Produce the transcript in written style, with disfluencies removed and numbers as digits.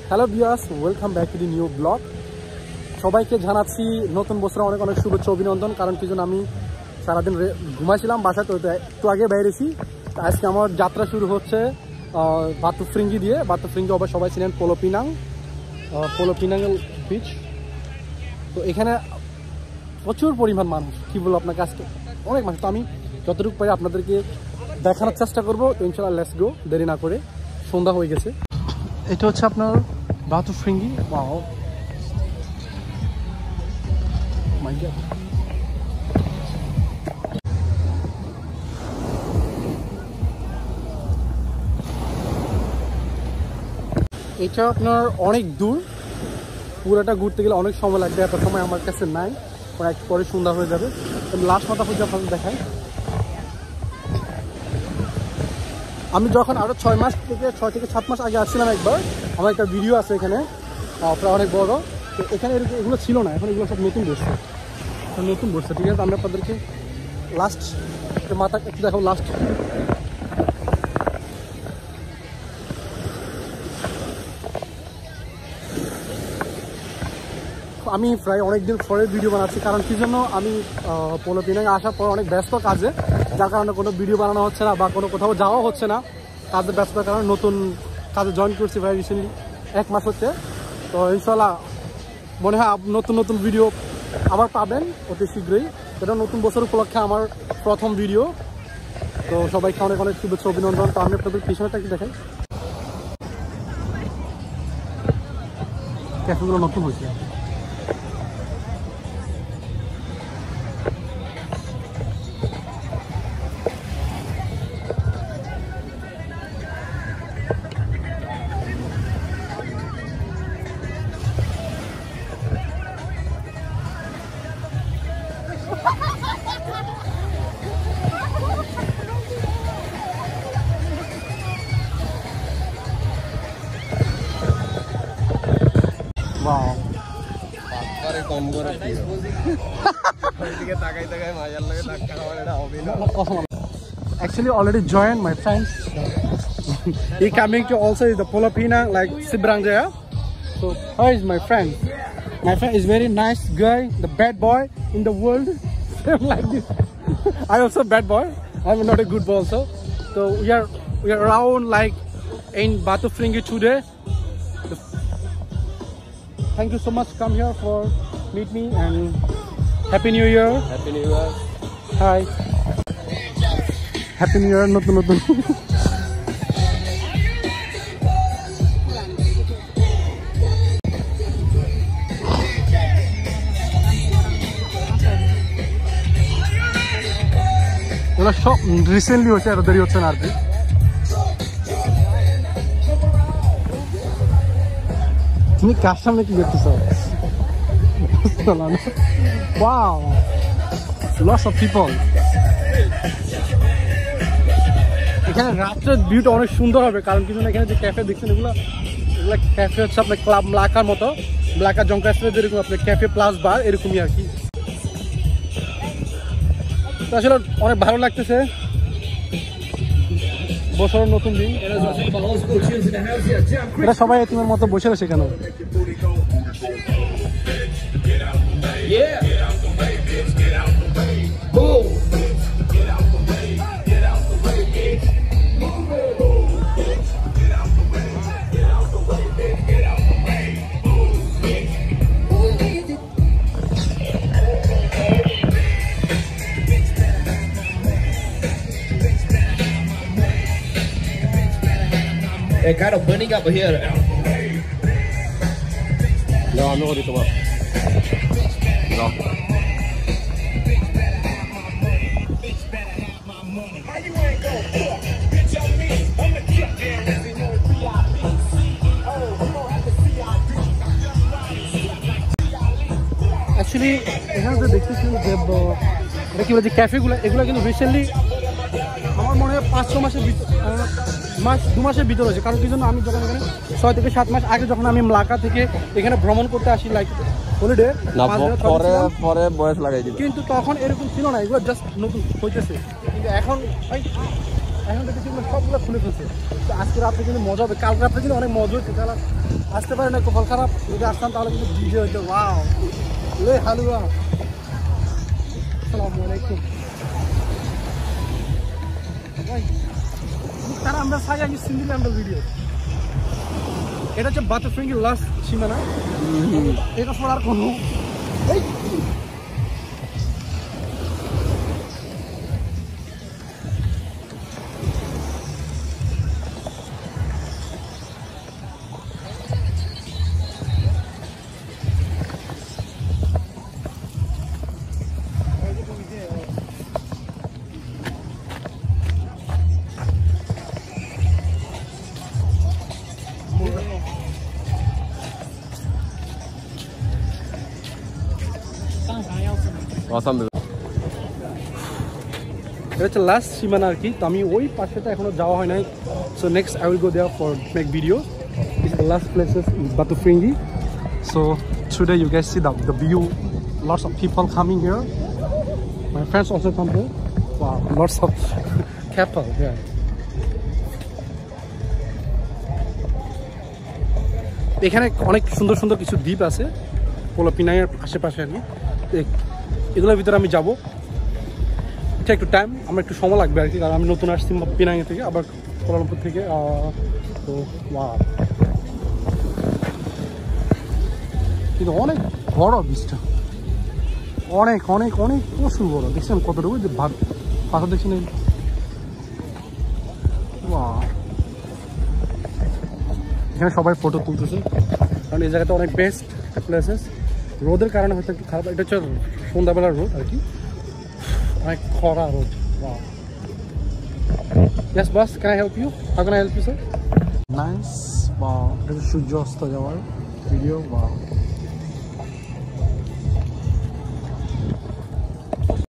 Hello viewers, welcome back to the new blog. সবাইকে জানাচ্ছি নতুন বছরে অনেক অনেক শুভেচ্ছা অভিনন্দন। কারণ কি জন্য আমি সারাদিন ঘুমাইছিলাম বাসায়, তো একটু আগে বেরিয়েছি। আজকে আমার যাত্রা শুরু হচ্ছে বাতুফ্রিঙ্গি দিয়ে। বাতুফ্রিঙ্গি অবশ্য সবাই ছিলেন পোলোপিনাং বিচ। তো এখানে প্রচুর পরিমাণ মানুষ, কী বলবো আপনাকে, আজকে অনেক মানুষ। তো আমি যতটুকু পারি আপনাদেরকে দেখানোর চেষ্টা করবো। তো ইনশাল্লাহ লেটস গো, দেরি না করে। সন্ধ্যা হয়ে গেছে। এটা হচ্ছে আপনার বাতুফ্রিঙ্গি। ওয়াও মাই গড, এটা আপনার অনেক দূর, পুরোটা ঘুরতে গেলে অনেক সময় লাগবে। এত সময় আমার কাছে নাই, একটু পরে সন্ধ্যা হয়ে যাবে। লাস্ট মাথা পূজা আপনাদের দেখাই। আমি যখন আরও 6 থেকে 7 মাস আগে আসছিলাম একবার, আমার একটা ভিডিও আছে এখানে, প্রায় অনেক বড়। তো এখানে এগুলো ছিল না, এখন এগুলো সব নতুন বসছে, ঠিক আছে। আমি আপনাদেরকে লাস্ট মাথা একটু দেখাবো। লাস্ট আমি প্রায় অনেকদিন পরে ভিডিও বানাচ্ছি। কারণ কি জন্য, আমি পোলোপিনাঙে আসার পর অনেক ব্যস্ত কাজে, যার কারণে কোনো ভিডিও বানানো হচ্ছে না বা কোথাও যাওয়া হচ্ছে না। কাজের ব্যস্ততার কারণে নতুন কাজে জয়েন করছি প্রায় রিসেন্টলি 1 মাস হচ্ছে। তো ইনশাল্লাহ মনে হয় নতুন ভিডিও আবার পাবেন অতি শীঘ্রই। এটা নতুন বছর উপলক্ষে আমার প্রথম ভিডিও। তো সবাইকে অনেক অনেক শুভেচ্ছা অভিনন্দন। তো আমি আপনাদের পিছনেটা একটু দেখাই। ক্যাফেগুলো নতুন হয়েছে। Wow. Actually, already joined my friends. He coming to also is the Polopinang, like Sibrangja. So, how is my friend? My friend is very nice guy, the bad boy in the world. Like this. I also bad boy. I'm not a good boy also. So we are around like in Batufringi today. Thank you so much. Come here for meet me and Happy New Year. Happy New Year. Hi. Happy New Year. Notun. এগুলো সব recently হচ্ছে, এত দেরি হচ্ছে না আর কি। তুমি কার সামনে কি করতেছ? Wow, lots of people. এখানে রাত্রের ভিউটা অনেক সুন্দর হবে। কারণ কি এখানে যে ক্যাফে দেখছেন, এগুলো ক্যাফে হচ্ছে আপনার ক্লাব ব্লাকার মতো, ব্লাকার জঙ্কাসে যেরকম আপনার ক্যাফে প্লাস বার, এরকমই আর কি। তো আসলে অনেক ভালো লাগতেছে, বছরের নতুন দিন। এটা সবাই এতিমের মতো বসে রয়েছে কেন? They're kind of burning up here. No, I'm not ready to work. No. Actually, এখানে যে দেখতেছি যে এটা কি বলে যে ক্যাফেগুলো, এগুলো কিন্তু রিসেন্টলি আমার মনে হয় 5-6 মাসের 2 মাসের ভিতর হয়েছে। কারণ কি জন্য, আমি যখন এখানে 6 থেকে 7 মাস আগে যখন আমি মালাক্কা থেকে এখানে ভ্রমণ করতে আসি, লাইক হলিডে, পরে বয়স লাগাই দিল, কিন্তু তখন এরকম ছিল না। এগুলো জাস্ট নতুন হইতেছে। কিন্তু এখন এখন দেখেছি সবগুলো খুলে ফেলছে। তো আজকে রাত্রে কিন্তু মজা হবে, কাল রাত্রে কিন্তু অনেক মজা হচ্ছে। কাল আসতে পারে না, কপাল খারাপ। যদি আসতাম তাহলে কিন্তু ভিডিও হইতো। ওয়াও লে হালুয়া। আসসালামু আলাইকুম। তারা আমরা সাই আগে সিঙ্গেল আমরা ভিডিও। এটা হচ্ছে বাটারফিঙ্গি লাস্ট সীমানা। এটা পর আর কোনো এটা হচ্ছে লাস্ট সীমানা আর কি। তো আমি ওই পাশেটা এখনো যাওয়া হয় নাই। So next I will go there for make video. This is the last places in Batufringi. So today you guys see the view. Lots of people coming here. My friends also come here. Wow, lots of couple. Yeah. এখানে অনেক সুন্দর সুন্দর কিছু দ্বীপ আছে polo পিনাইয়ের আশেপাশে আর কি। এগুলোর ভিতরে আমি যাবো। এটা একটু টাইম, আমার একটু সময় লাগবে আর কি, কারণ আমি নতুন আসছি পিনাঙ্গে থেকে, আবার কোলালামপুর থেকে। তো কিন্তু অনেক বড় বীজটা, অনেক অনেক অনেক প্রচুর বড়। দেখছেন কতটুকু যে পাথর দেখছেন। এখানে সবাই ফটো তুলতেছে, কারণ এই জায়গাটা অনেক বেস্ট প্লেসেস। রোদের কারণে হয়তো একটু খারাপ। এটা হচ্ছে সন্ধ্যাবেলার রোদ আর কি, অনেক খরা রোদ। Yes boss, can I help you? How can I help you sir? Nice. Wow, এটা সূর্য অস্ত যাওয়ার ভিডিও। Wow.